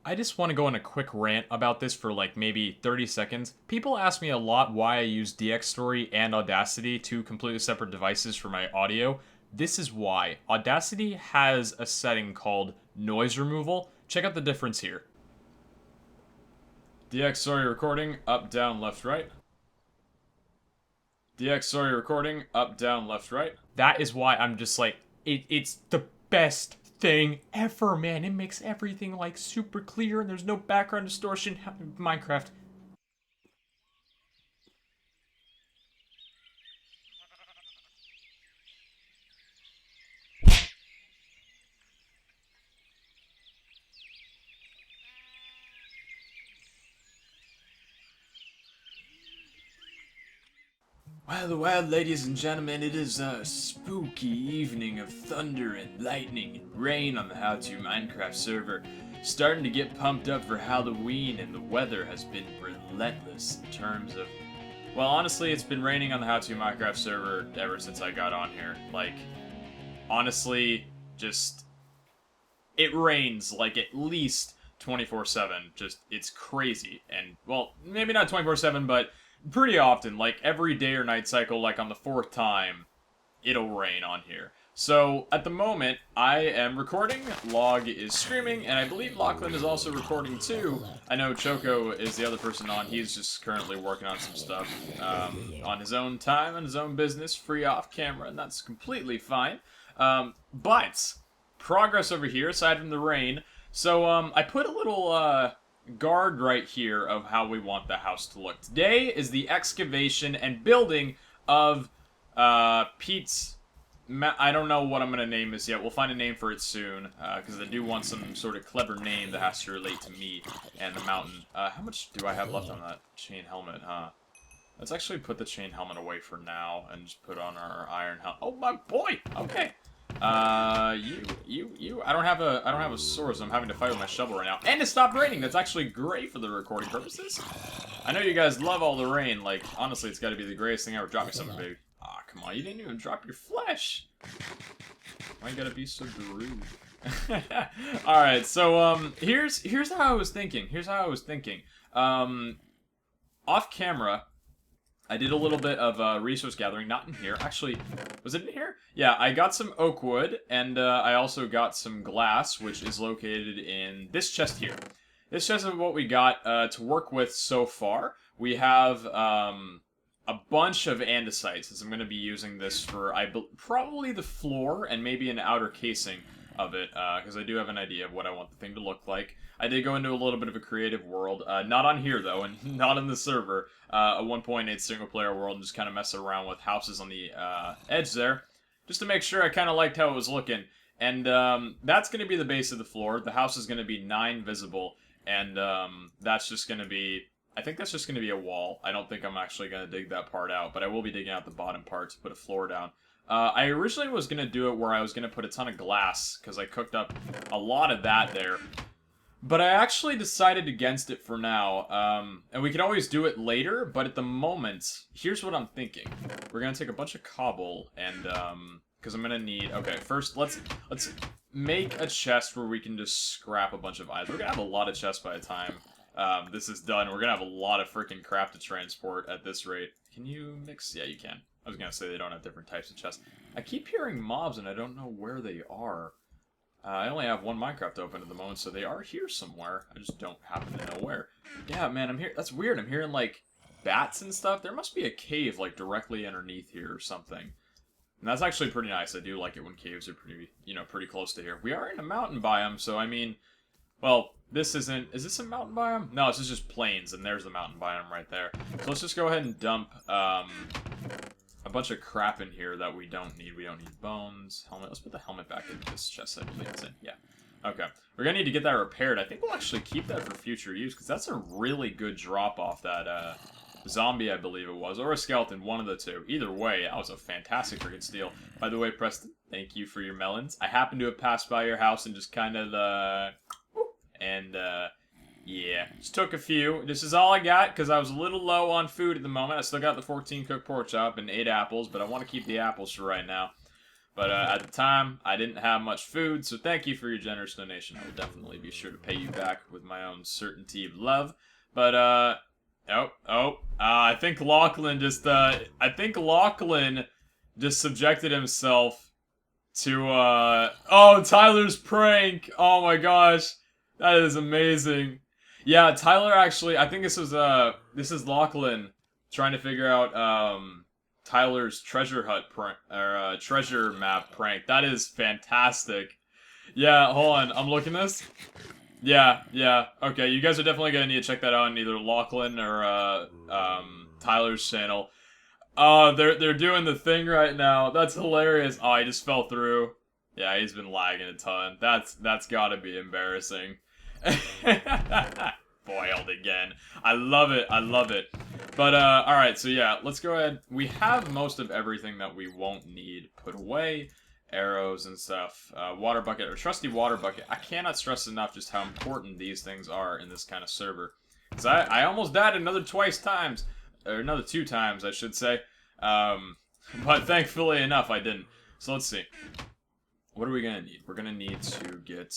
I just want to go on a quick rant about this for like maybe 30 seconds. People ask me a lot why I use DX Story and Audacity, two completely separate devices for my audio. This is why. Audacity has a setting called noise removal. Check out the difference here. DX Story recording, up, down, left, right. DX Story recording, up, down, left, right. That is why I'm just like, it's the best thing ever, man. It makes everything like super clear and there's no background distortion. Minecraft. Well, ladies and gentlemen, it is a spooky evening of thunder and lightning and rain on the How To Minecraft server. Starting to get pumped up for Halloween, and the weather has been relentless in terms of... Well, honestly, it's been raining on the How To Minecraft server ever since I got on here. Like, honestly, just... It rains, like, at least 24/7. Just, it's crazy. And, well, maybe not 24/7, but... pretty often, like every day or night cycle, like on the 4th time, it'll rain on here. So, at the moment, I am recording, Log is streaming, and I believe Lachlan is also recording too. I know Choco is the other person on, he's just currently working on some stuff on his own time, on his own business, free off camera, and that's completely fine. But, progress over here, aside from the rain, so I put a little... guard right here of how we want the house to look. Today is the excavation and building of Pete's... I don't know what I'm going to name this yet. We'll find a name for it soon, because I do want some sort of clever name that has to relate to me and the mountain. How much do I have left on that chain helmet, huh? Let's actually put the chain helmet away for now and just put on our iron helmet. Oh, my boy! Okay. I don't have a sword, so I'm having to fight with my shovel right now. And it stopped raining! That's actually great for the recording purposes. I know you guys love all the rain, like, honestly, it's gotta be the greatest thing ever. Drop me something, baby. Aw, come on, you didn't even drop your flesh! Why you gotta be so rude? Alright, so, here's how I was thinking. Off camera, I did a little bit of resource gathering, not in here. Actually, was it in here? Yeah, I got some oak wood, and I also got some glass, which is located in this chest here. This chest is what we got to work with so far. We have a bunch of andesites, as I'm going to be using this for probably the floor and maybe an outer casing of it, because I do have an idea of what I want the thing to look like. I did go into a little bit of a creative world, not on here though, and not on the server, a 1.8 single player world, and just kind of mess around with houses on the edge there, just to make sure I kind of liked how it was looking. And that's going to be the base of the floor. The house is going to be 9 visible, and that's just going to be, I think that's just going to be a wall. I don't think I'm actually going to dig that part out, but I will be digging out the bottom part to put a floor down. I originally was going to do it where I was going to put a ton of glass, because I cooked up a lot of that there. But I actually decided against it for now, and we can always do it later, but at the moment, here's what I'm thinking. We're going to take a bunch of cobble, and, because I'm going to need... Okay, first, let's make a chest where we can just scrap a bunch of items. We're going to have a lot of chests by the time this is done. We're going to have a lot of freaking crap to transport at this rate. Can you mix? Yeah, you can. I was going to say they don't have different types of chests. I keep hearing mobs, and I don't know where they are. I only have one Minecraft open at the moment, so they are here somewhere. I just don't happen to know where. Yeah, man, I'm here. That's weird. I'm hearing, like, bats and stuff. There must be a cave, like, directly underneath here or something. And that's actually pretty nice. I do like it when caves are pretty, pretty close to here. We are in a mountain biome, so, I mean, well, this isn't... Is this a mountain biome? No, this is just plains, and there's the mountain biome right there. So let's just go ahead and dump, a bunch of crap in here that we don't need. We don't need bones. Helmet. Let's put the helmet back into this chest. I believe it's in. Yeah. Okay. We're going to need to get that repaired. I think we'll actually keep that for future use, because that's a really good drop off that zombie, I believe it was. Or a skeleton. One of the two. Either way, that was a fantastic freaking steal. By the way, Preston, thank you for your melons. I happened to have passed by your house and just kind of, yeah, just took a few. This is all I got, because I was a little low on food at the moment. I still got the 14 cooked pork chop and 8 apples, but I want to keep the apples for right now. But at the time, I didn't have much food, so thank you for your generous donation. I will definitely be sure to pay you back with my own certainty of love. But, I think Lachlan just subjected himself to, Tyler's prank! Oh my gosh, that is amazing. Yeah, Tyler actually, I think this is Lachlan trying to figure out, Tyler's treasure hut prank, or, treasure map prank. That is fantastic. Yeah, hold on, I'm looking this. Yeah, okay, you guys are definitely gonna need to check that out on either Lachlan or, Tyler's channel. They're doing the thing right now. That's hilarious. Oh, he just fell through. Yeah, he's been lagging a ton. That's gotta be embarrassing. Boiled again. I love it. But, alright, so yeah, let's go ahead. We have most of everything that we won't need put away. Arrows and stuff. Water bucket, or trusty water bucket. I cannot stress enough just how important these things are in this kind of server. Because I almost died another 2 times. Or another 2 times, I should say. But thankfully enough, I didn't. So let's see. What are we gonna need? We're gonna need to get,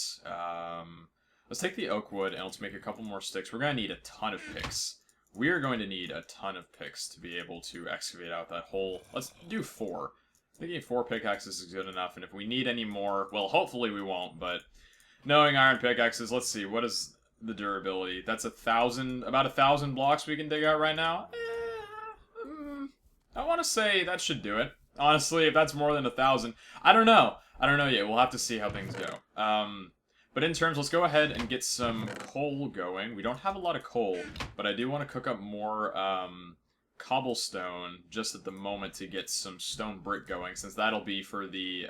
let's take the oak wood and let's make a couple more sticks. We're gonna need a ton of picks. We are going to need a ton of picks to be able to excavate out that hole. Let's do 4. Thinking 4 pickaxes is good enough, and if we need any more, well, hopefully we won't, but knowing iron pickaxes, let's see, what is the durability? That's about 1,000 blocks we can dig out right now. I want to say that should do it. Honestly, if that's more than 1,000, I don't know yet. We'll have to see how things go. But in terms, let's go ahead and get some coal going. We don't have a lot of coal, but I do want to cook up more cobblestone just at the moment to get some stone brick going, since that'll be for the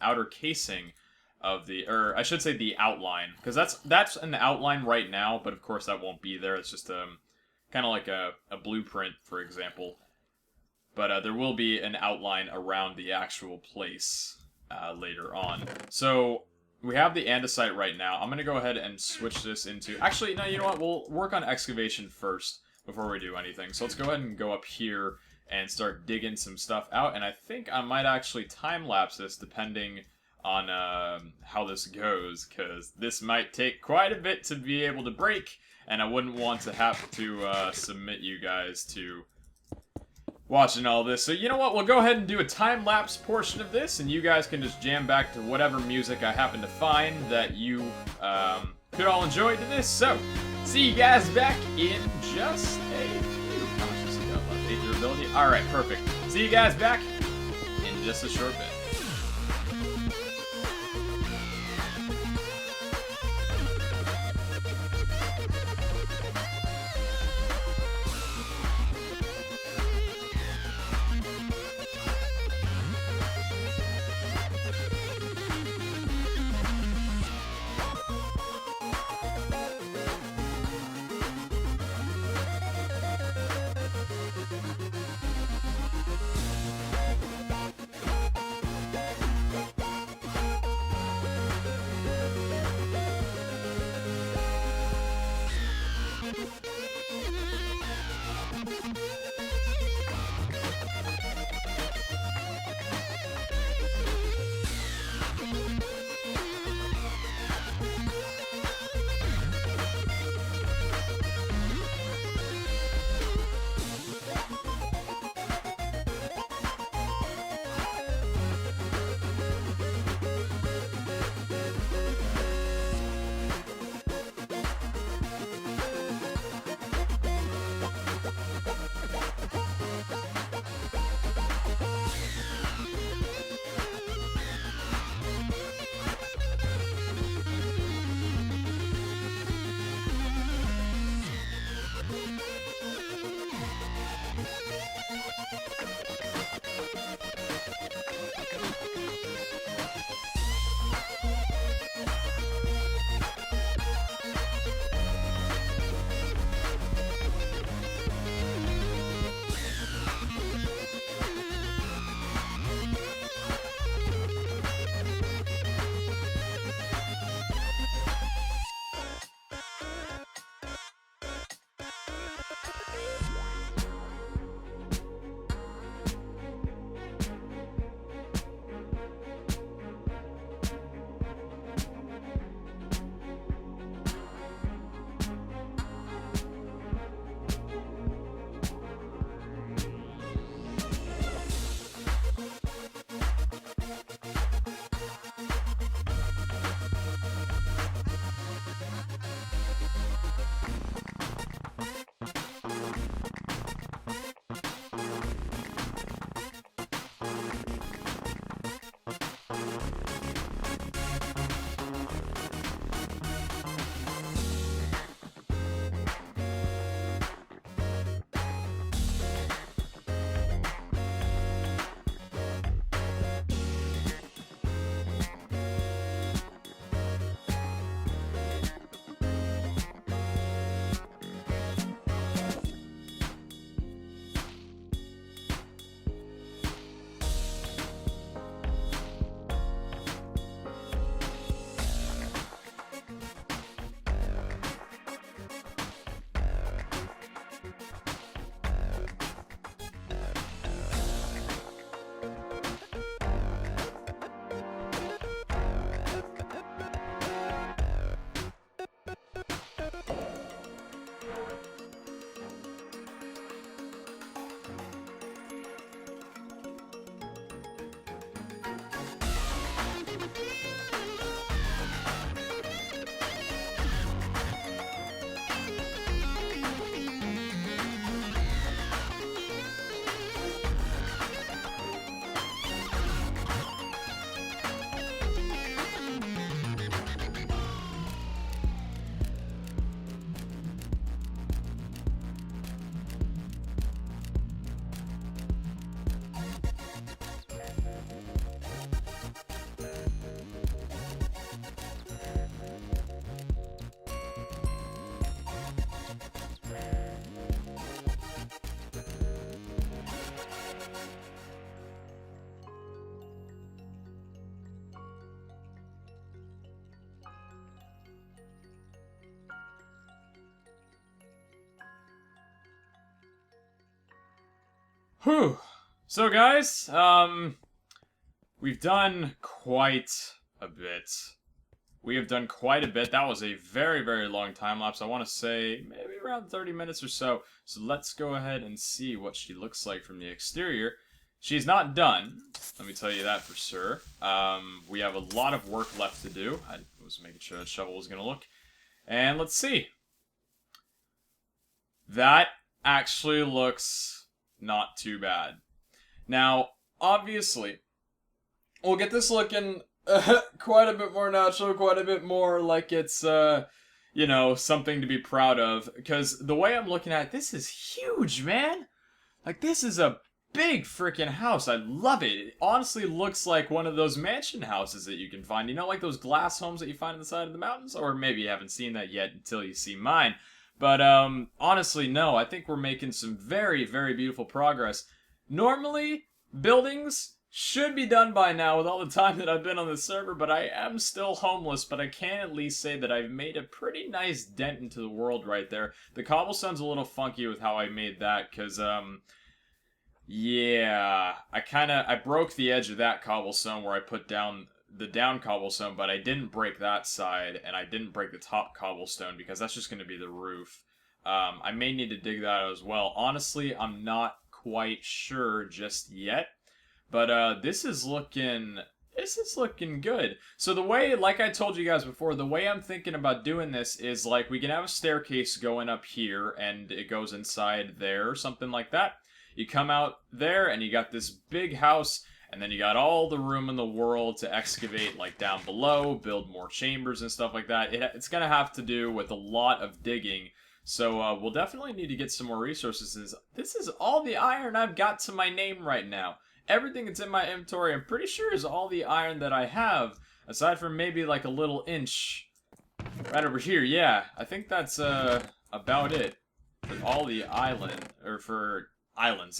outer casing of the, or I should say the outline, because that's an outline right now, but of course that won't be there. It's just kind of like a blueprint, for example. But there will be an outline around the actual place later on. So we have the andesite right now. I'm going to go ahead and switch this into... Actually, no, you know what? We'll work on excavation first before we do anything. So let's go ahead and go up here and start digging some stuff out. And I think I might actually time-lapse this depending on how this goes, because this might take quite a bit to be able to break, and I wouldn't want to have to submit you guys to watching all this. So you know what, we'll go ahead and do a time-lapse portion of this, and you guys can just jam back to whatever music I happen to find that you could all enjoy to this. So, see you guys back in just a few. How much does it got left? 8 durability? Alright, perfect. See you guys back in just a short bit. Whew. So guys, we've done quite a bit. We have done quite a bit. That was a very, very long time lapse. I want to say maybe around 30 minutes or so. So let's go ahead and see what she looks like from the exterior. She's not done. Let me tell you that for sure. We have a lot of work left to do. I was making sure that shovel was going to look. And let's see. That actually looks not too bad. Now, obviously, we'll get this looking quite a bit more natural, quite a bit more like it's, you know, something to be proud of. Because the way I'm looking at it, this is huge, man! Like, this is a big freaking house. I love it. It honestly looks like one of those mansion houses that you can find. You know, like those glass homes that you find on the side of the mountains? Or maybe you haven't seen that yet until you see mine. But, honestly, no. I think we're making some very, very beautiful progress. Normally, buildings should be done by now with all the time that I've been on the server, but I am still homeless, but I can at least say that I've made a pretty nice dent into the world right there. The cobblestone's a little funky with how I made that, because, yeah, I broke the edge of that cobblestone where I put down the down cobblestone, but I didn't break that side, and I didn't break the top cobblestone, because that's just going to be the roof. I may need to dig that out as well. Honestly, I'm not quite sure just yet, but this is looking good. So the way, like I told you guys before, the way I'm thinking about doing this is like we can have a staircase going up here, and it goes inside there or something like that. You come out there, and you got this big house, and then you got all the room in the world to excavate, like, down below, build more chambers and stuff like that. It's gonna have to do with a lot of digging, so we'll definitely need to get some more resources. This is all the iron I've got to my name right now. Everything that's in my inventory, I'm pretty sure, is all the iron that I have, aside from maybe, like, a little inch right over here. Yeah, I think that's, about it for all the islands,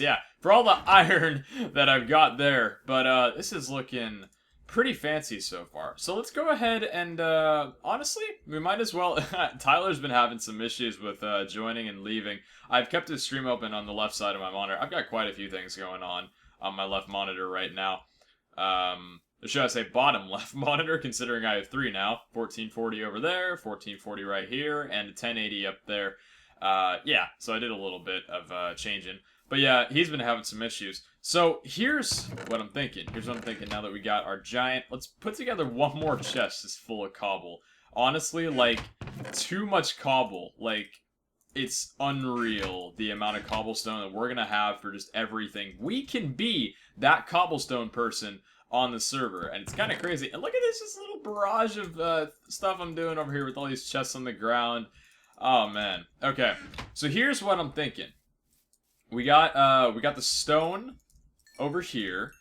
yeah, for all the iron that I've got there. But this is looking pretty fancy so far. So let's go ahead and honestly, we might as well. Tyler's been having some issues with joining and leaving. I've kept his stream open on the left side of my monitor. I've got quite a few things going on my left monitor right now. Or should I say bottom left monitor, considering I have 3 now. 1440 over there, 1440 right here, and a 1080 up there. Yeah, so I did a little bit of changing. But yeah, he's been having some issues. So here's what I'm thinking. Now that we got our giant... Let's put together one more chest that's full of cobble. Honestly, like, too much cobble. Like, it's unreal the amount of cobblestone that we're gonna have for just everything. We can be that cobblestone person on the server, and it's kind of crazy. And look at this little barrage of stuff I'm doing over here with all these chests on the ground. Oh, man. Okay, so here's what I'm thinking. We got the stone over here.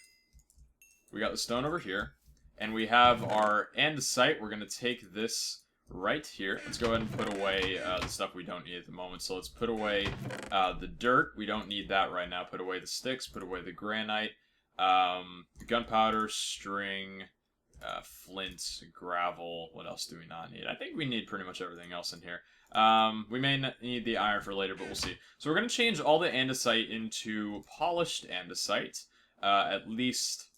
And we have our andesite. We're going to take this right here. Let's go ahead and put away the stuff we don't need at the moment. So let's put away the dirt. We don't need that right now. Put away the sticks. Put away the granite. Gunpowder, string, flint, gravel. What else do we not need? I think we need pretty much everything else in here. We may need the iron for later, but we'll see. So we're going to change all the andesite into polished andesite, at least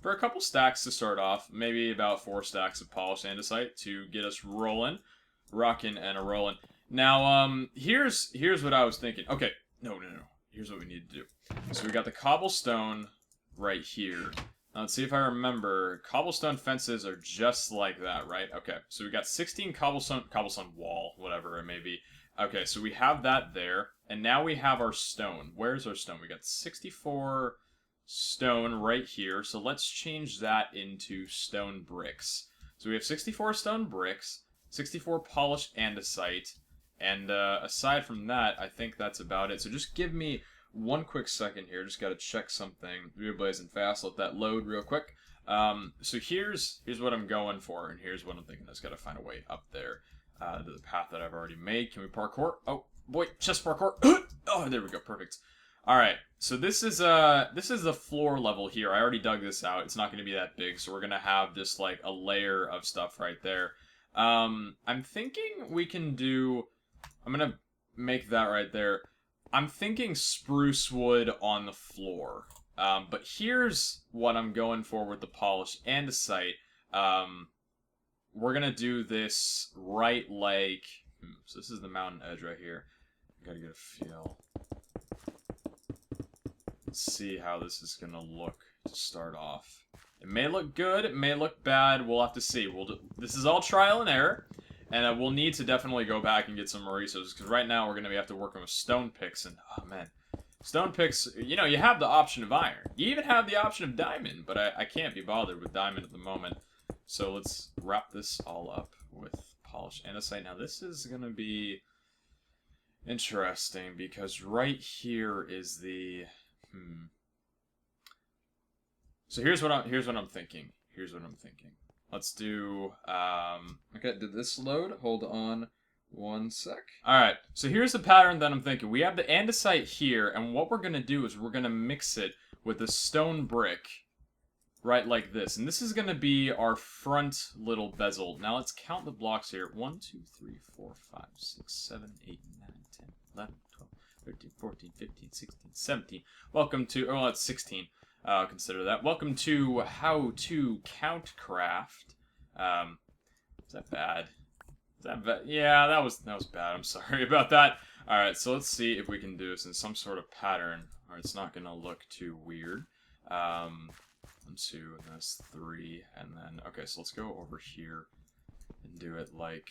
for a couple stacks to start off. Maybe about 4 stacks of polished andesite to get us rolling, rocking and a-rolling. Now, here's what I was thinking. Okay, no. Here's what we need to do. So we got the cobblestone right here. Now, let's see if I remember. Cobblestone fences are just like that, right? Okay, so we got 16 cobblestone wall, whatever it may be. Okay, so we have that there, and now we have our stone. Where's our stone? We got 64 stone right here, so let's change that into stone bricks. So we have 64 stone bricks, 64 polished andesite, and aside from that, I think that's about it. So just give me one quick second here, just gotta check something. We're blazing fast, let that load real quick. So here's what I'm going for, and here's what I'm thinking. I just gotta find a way up there to the path that I've already made. Can we parkour? Oh boy, chest parkour. Oh, there we go, perfect. All right, so this is the floor level here. I already dug this out. It's not gonna be that big, so we're gonna have just like a layer of stuff right there. I'm thinking we can do. I'm gonna make that right there. I'm thinking spruce wood on the floor. But here's what I'm going for with the polished andesite. We're gonna do this right like... so this is the mountain edge right here. Gotta get a feel. Let's see how this is gonna look to start off. It may look good, it may look bad, we'll have to see. This is all trial and error, and we'll need to definitely go back and get some more resources, because right now we're going to have to work with stone picks, and oh man. Stone picks, you know, you have the option of iron. You even have the option of diamond, but I can't be bothered with diamond at the moment. So let's wrap this all up with polished andesite. Now this is going to be interesting, because right here is the... So here's what I'm thinking. Let's do okay, did this load? Hold on one sec. Alright, so here's the pattern that I'm thinking. We have the andesite here, and what we're gonna do is we're gonna mix it with a stone brick. Right like this. And this is gonna be our front little bezel. Now let's count the blocks here. 1, 2, 3, 4, 5, 6, 7, 8, 9, 10, 11, 12, 13, 14, 15, 16, 17. Welcome to, oh, that's 16. Consider that. Welcome to How to Countcraft. Is that bad? Is that bad? Yeah, that was bad. I'm sorry about that. Alright, so let's see if we can do this in some sort of pattern, or it's not gonna look too weird. 1, 2, and that's 3, and then, okay, so let's go over here and do it like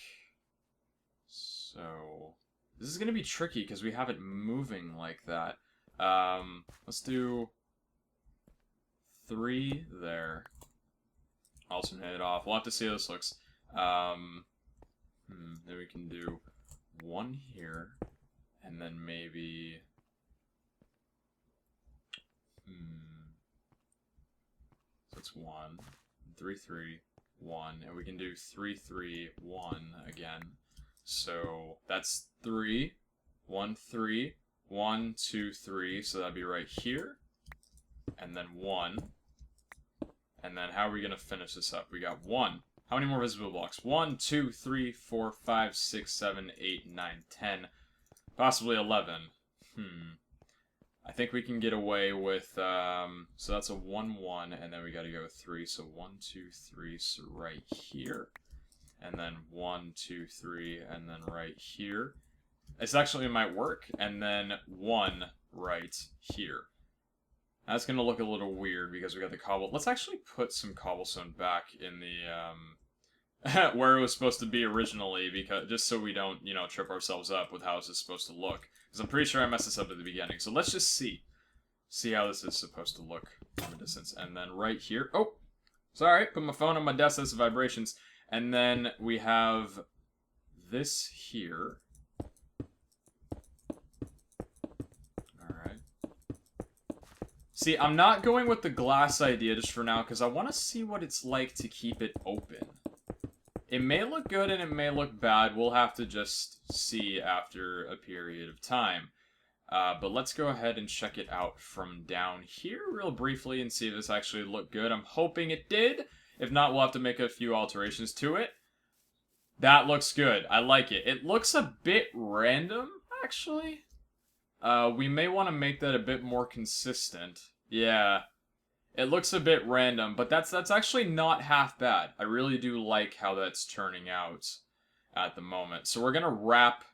so. This is gonna be tricky because we have it moving like that. Let's do 3 there. Alternate it off. We'll have to see how this looks. Then we can do 1 here, and then maybe... So it's 1, 3, 3, 1, and we can do 3, 3, 1 again. So that's 3, 1, 3, 1, 2, 3. So that'd be right here, and then 1. And then how are we gonna finish this up? We got 1. How many more visible blocks? 1, 2, 3, 4, 5, 6, 7, 8, 9, 10. Possibly 11. I think we can get away with, so that's a 1, 1, and then we gotta go 3. So 1, 2, 3, so right here. And then 1, 2, 3, and then right here. It's actually, it might work. And then 1 right here. That's gonna look a little weird because we got the cobble. Let's actually put some cobblestone back in the, where it was supposed to be originally, because just so we don't, you know, trip ourselves up with how this is supposed to look. Because I'm pretty sure I messed this up at the beginning. So let's just see how this is supposed to look from a distance. And then right here, oh, sorry, put my phone on my desk, that's vibrations. And then we have this here. Alright. See, I'm not going with the glass idea just for now, because I want to see what it's like to keep it open. It may look good and it may look bad. We'll have to just see after a period of time. But let's go ahead and check it out from down here real briefly and see if this actually looked good. I'm hoping it did. If not, we'll have to make a few alterations to it. That looks good. I like it. It looks a bit random, actually. We may want to make that a bit more consistent. Yeah. It looks a bit random, but that's actually not half bad. I really do like how that's turning out at the moment. So we're going to wrap...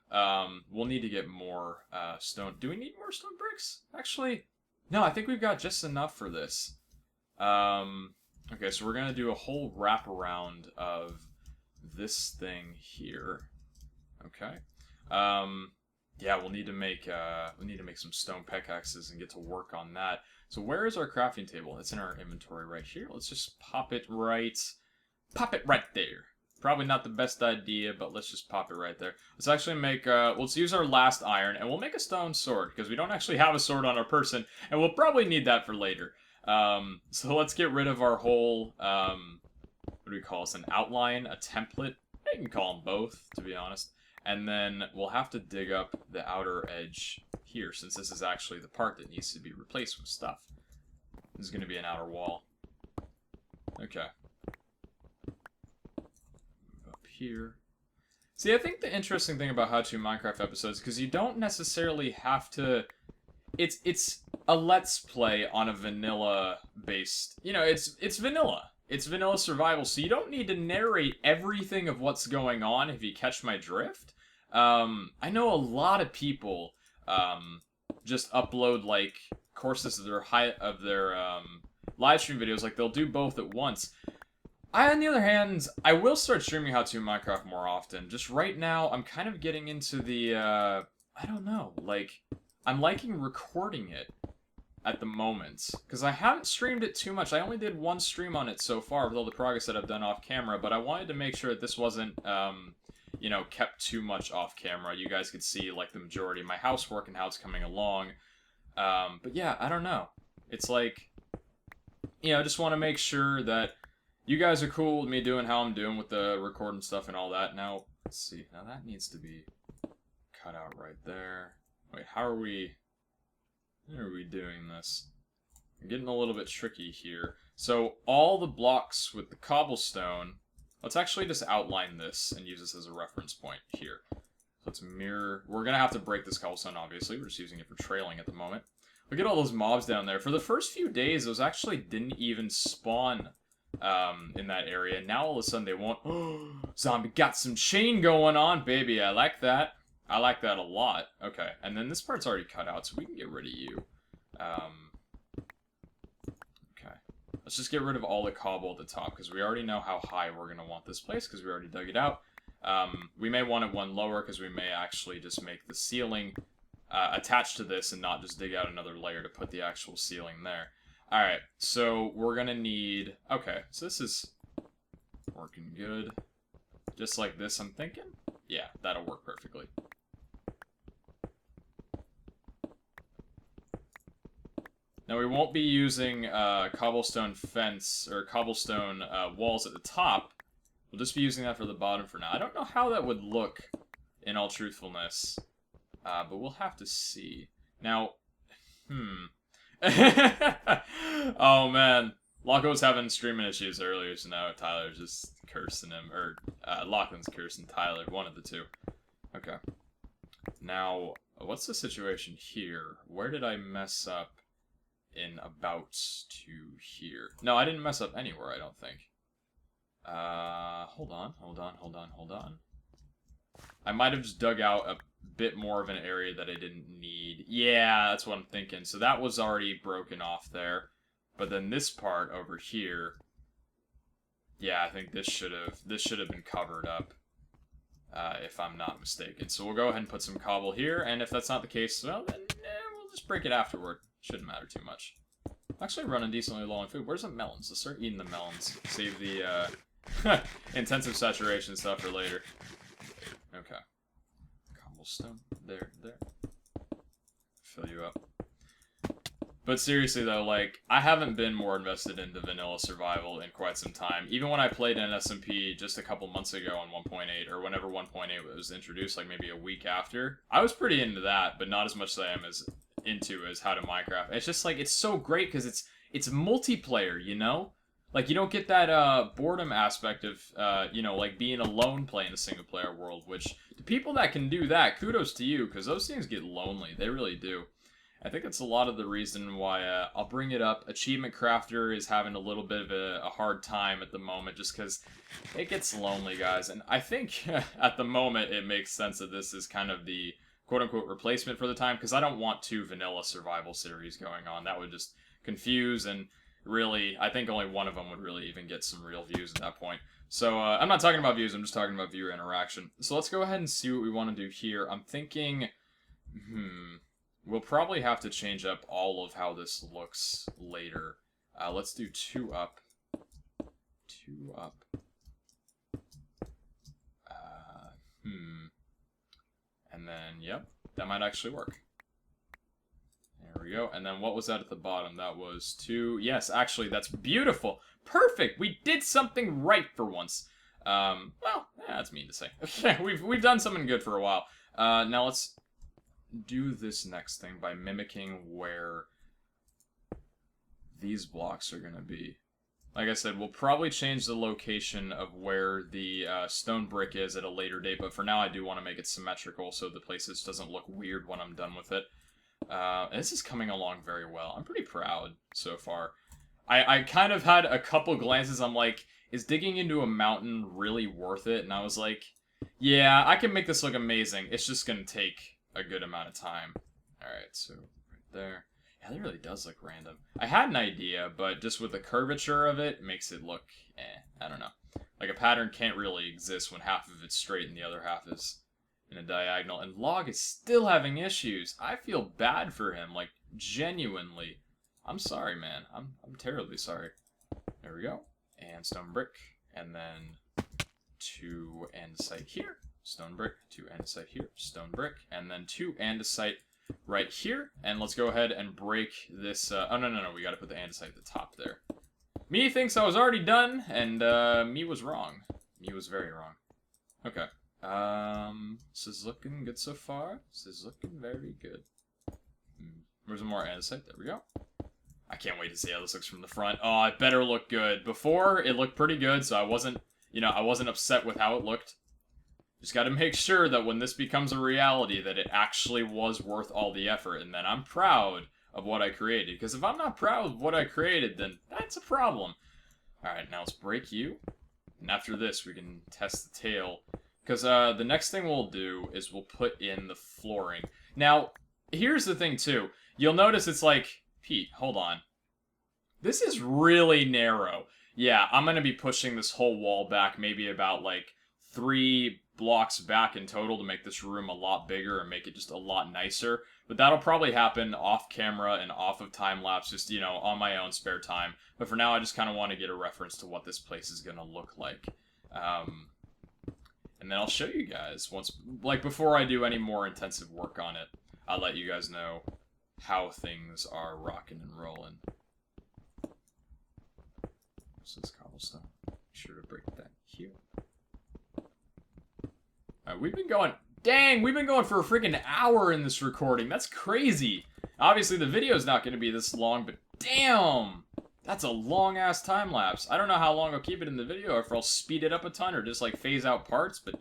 we'll need to get more stone. Do we need more stone bricks? Actually, no, I think we've got just enough for this. Okay, so we're going to do a whole wraparound of this thing here. Okay. Yeah, we'll need to make some stone pickaxes and get to work on that. So where is our crafting table? It's in our inventory right here. Let's just pop it right there. Probably not the best idea, but let's just pop it right there. Let's actually make, let's use our last iron, and we'll make a stone sword, because we don't actually have a sword on our person, and we'll probably need that for later. So let's get rid of our whole, what do we call this, an outline, a template? You can call them both, to be honest. And then we'll have to dig up the outer edge here, since this is actually the part that needs to be replaced with stuff. This is going to be an outer wall. Okay. Move up here. See, I think the interesting thing about How To Minecraft episodes, because you don't necessarily have to... It's a let's play on a vanilla based, it's vanilla. It's vanilla survival, so you don't need to narrate everything of what's going on, if you catch my drift. I know a lot of people just upload like courses of their live stream videos, like they'll do both at once. I, on the other hand, I will start streaming How To Minecraft more often. Just right now, I'm kind of getting into the I don't know, like, I'm liking recording it at the moment, because I haven't streamed it too much. I only did one stream on it so far with all the progress that I've done off camera, but I wanted to make sure that this wasn't, kept too much off camera. You guys could see, like, the majority of my housework and how it's coming along. But yeah, I don't know. It's like, I just want to make sure that you guys are cool with me doing how I'm doing with the recording stuff and all that. Now, let's see. Now that needs to be cut out right there. Wait, how are we doing this? I'm getting a little bit tricky here. So all the blocks with the cobblestone, let's actually just outline this and use this as a reference point here. Let's mirror. We're going to have to break this cobblestone, obviously. We're just using it for trailing at the moment. Look at all those mobs down there. For the first few days, those actually didn't even spawn in that area. Now all of a sudden they won't. Zombie got some chain going on, baby. I like that. I like that a lot. Okay, and then this part's already cut out, so we can get rid of you. Okay. Let's just get rid of all the cobble at the top, because we already know how high we're going to want this place, because we already dug it out. We may want it one lower, because we may actually just make the ceiling attached to this and not just dig out another layer to put the actual ceiling there. Alright, so we're going to need... Okay, so this is working good. Just like this, I'm thinking? Yeah, that'll work perfectly. Now, we won't be using cobblestone fence or cobblestone walls at the top. We'll just be using that for the bottom for now. I don't know how that would look, in all truthfulness, but we'll have to see. Now, oh, man. Locko was having streaming issues earlier, so now Tyler's just cursing him. Or, Lachlan's cursing Tyler. One of the two. Okay. Now, what's the situation here? Where did I mess up in about to here? No, I didn't mess up anywhere, I don't think. Hold on. I might have just dug out a bit more of an area that I didn't need. Yeah, that's what I'm thinking. So that was already broken off there. But then this part over here, yeah, I think this should have been covered up, if I'm not mistaken. So we'll go ahead and put some cobble here, and if that's not the case, well, then we'll just break it afterward. Shouldn't matter too much. I'm actually running decently low on food. Where's the melons? Let's start eating the melons. Save the intensive saturation stuff for later. Okay. Cobblestone. There. Fill you up. But seriously though, like, I haven't been more invested into vanilla survival in quite some time. Even when I played in SMP just a couple months ago on 1.8, or whenever 1.8 was introduced, like maybe a week after, I was pretty into that, but not as much as I am as How To Minecraft. It's just like, it's so great because it's multiplayer, you know? Like, you don't get that boredom aspect of, like being alone playing a single player world, which the people that can do that, kudos to you, because those things get lonely. They really do. I think that's a lot of the reason why I'll bring it up. Achievement Crafter is having a little bit of a hard time at the moment just because it gets lonely, guys. And I think at the moment it makes sense that this is kind of the quote-unquote replacement for the time, because I don't want two vanilla survival series going on. That would just confuse, and really, I think only one of them would really even get some real views at that point. So I'm not talking about views, I'm just talking about viewer interaction. So let's go ahead and see what we want to do here. I'm thinking, we'll probably have to change up all of how this looks later. Let's do 2 up. 2 up. And then, yep, that might actually work. There we go. And then what was that at the bottom? That was 2. Yes, actually, that's beautiful. Perfect. We did something right for once. Well, that's mean to say. we've done something good for a while. Now let's do this next thing by mimicking where these blocks are going to be. Like I said, we'll probably change the location of where the stone brick is at a later date, but for now I do want to make it symmetrical so the places doesn't look weird when I'm done with it. This is coming along very well. I'm pretty proud so far. I kind of had a couple glances, I'm like, is digging into a mountain really worth it? And I was like, yeah, I can make this look amazing. It's just gonna take a good amount of time. Alright, so right there. Yeah, that really does look random. I had an idea, but just with the curvature of it, makes it look, I don't know. Like, a pattern can't really exist when half of it's straight and the other half is in a diagonal. And Log is still having issues. I feel bad for him, like, genuinely. I'm sorry, man. I'm terribly sorry. There we go. And stone brick. And then 2 andesite here. Stone brick. 2 andesite here. Stone brick. And then 2 andesite right here, and let's go ahead and break this, oh, no, we gotta put the andesite at the top there. Me thinks I was already done, and, me was wrong. Me was very wrong. Okay. This is looking good so far. This is looking very good. Where's some more andesite? There we go. I can't wait to see how this looks from the front. Oh, it better look good. Before, it looked pretty good, so I wasn't, I wasn't upset with how it looked. Just gotta make sure that when this becomes a reality that it actually was worth all the effort, and then I'm proud of what I created. Because if I'm not proud of what I created, then that's a problem. Alright, now let's break you. And after this, we can test the tail. Because the next thing we'll do is we'll put in the flooring. Now, here's the thing too. You'll notice it's like, Pete, hold on. This is really narrow. Yeah, I'm gonna be pushing this whole wall back maybe about like 3 blocks back in total to make this room a lot bigger and make it just a lot nicer. But that'll probably happen off camera and off of time-lapse, just, on my own spare time. But for now, I just kind of want to get a reference to what this place is going to look like. And then I'll show you guys once, like, before I do any more intensive work on it. I'll let you guys know how things are rocking and rolling. This is cobblestone. Make sure to break that here. We've been going... Dang, we've been going for a freaking hour in this recording. That's crazy. Obviously, the video's not going to be this long, but damn! That's a long-ass time-lapse. I don't know how long I'll keep it in the video, or if I'll speed it up a ton, or just, like, phase out parts, but...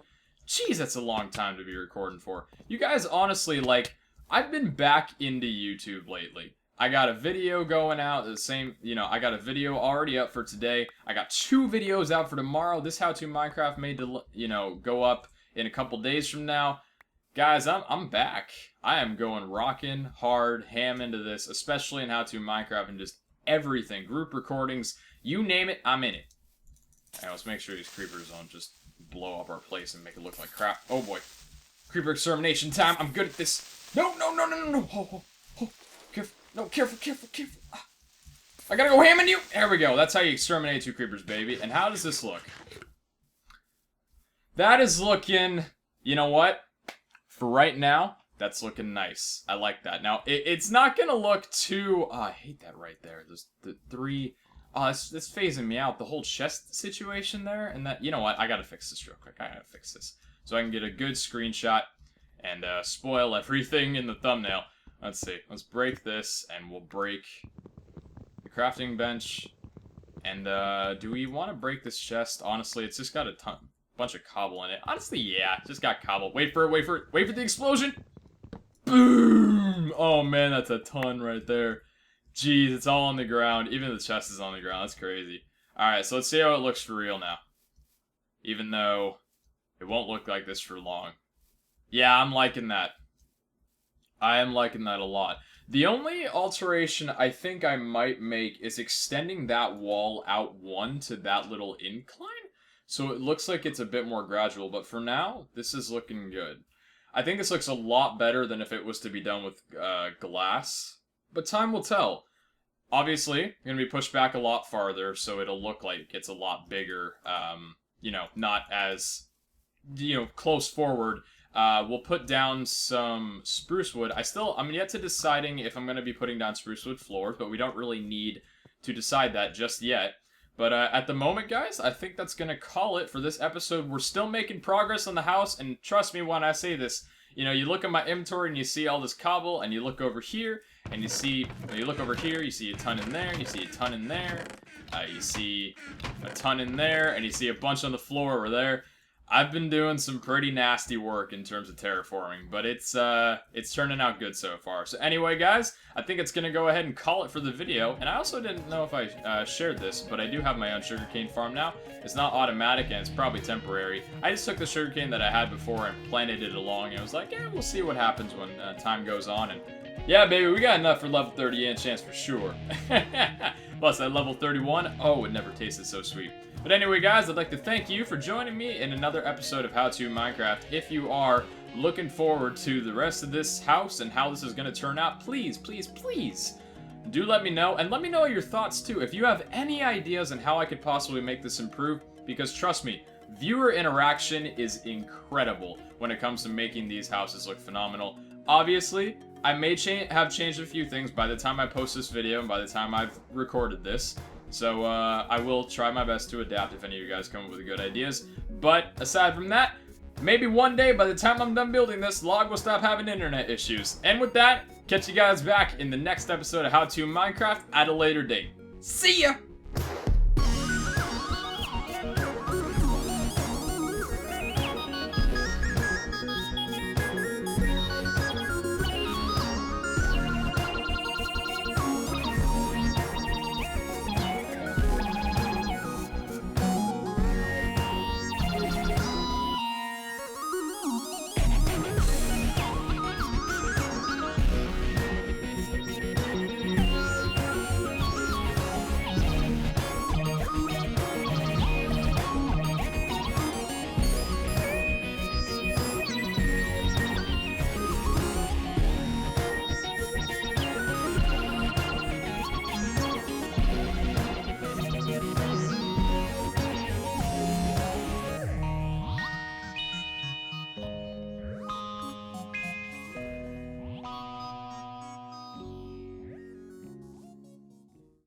Jeez, that's a long time to be recording for. You guys, honestly, like... I've been back into YouTube lately. I got a video going out, the same... I got a video already up for today. I got 2 videos out for tomorrow. This How To Minecraft made to, go up in a couple days from now. Guys, I'm back. I am going rockin' hard ham into this, especially in How To Minecraft and just everything. Group recordings, you name it, I'm in it. Alright, let's make sure these creepers don't just blow up our place and make it look like crap. Oh boy. Creeper extermination time. I'm good at this. No. Oh. Careful. No, careful. Ah. I gotta go ham in you. There we go. That's how you exterminate 2 creepers, baby. And how does this look? That is looking, you know what? For right now, that's looking nice. I like that. Now, it's not gonna look too... Oh, I hate that right there. There's the 3... Oh, it's phasing me out. The whole chest situation there, and that... You know what? I gotta fix this real quick. I gotta fix this. So I can get a good screenshot and spoil everything in the thumbnail. Let's see. Let's break this, and we'll break the crafting bench. And, do we want to break this chest? Honestly, it's just got a bunch of cobble in it. Honestly, yeah, just got cobble. Wait for the explosion! Boom! Oh man, that's a ton right there. Jeez, it's all on the ground. Even the chest is on the ground. That's crazy. Alright, so let's see how it looks for real now. Even though it won't look like this for long. Yeah, I'm liking that. I am liking that a lot. The only alteration I think I might make is extending that wall out 1 to that little incline. So it looks like it's a bit more gradual, but for now, this is looking good. I think this looks a lot better than if it was to be done with glass, but time will tell. Obviously, going to be pushed back a lot farther, so it'll look like it's a lot bigger, not as, close forward. We'll put down some spruce wood. I'm yet to deciding if I'm going to be putting down spruce wood floors, but we don't really need to decide that just yet. But at the moment, guys, I think that's going to call it for this episode. We're still making progress on the house, and trust me when I say this, you know, you look at my inventory and you see all this cobble, and you look over here, and you see, you look over here, you see a ton in there, you see a ton in there, you see a ton in there, and you see a bunch on the floor over there. I've been doing some pretty nasty work in terms of terraforming, but it's turning out good so far. So anyway, guys, I think it's gonna go ahead and call it for the video. And I also didn't know if I shared this, but I do have my own sugarcane farm now. It's not automatic and it's probably temporary. I just took the sugarcane that I had before and planted it along, and I was like, yeah, we'll see what happens when time goes on. And yeah, baby, we got enough for level 30 enchants for sure. Plus, at level 31, oh, it never tasted so sweet. But anyway, guys, I'd like to thank you for joining me in another episode of How To Minecraft. If you are looking forward to the rest of this house and how this is going to turn out, please, please, please do let me know. And let me know your thoughts, too. If you have any ideas on how I could possibly make this improve, because trust me, viewer interaction is incredible when it comes to making these houses look phenomenal. Obviously, I may have changed a few things by the time I post this video and by the time I've recorded this. So, I will try my best to adapt if any of you guys come up with good ideas. But, aside from that, maybe one day, by the time I'm done building this, log will stop having internet issues. And with that, catch you guys back in the next episode of How To Minecraft at a later date. See ya!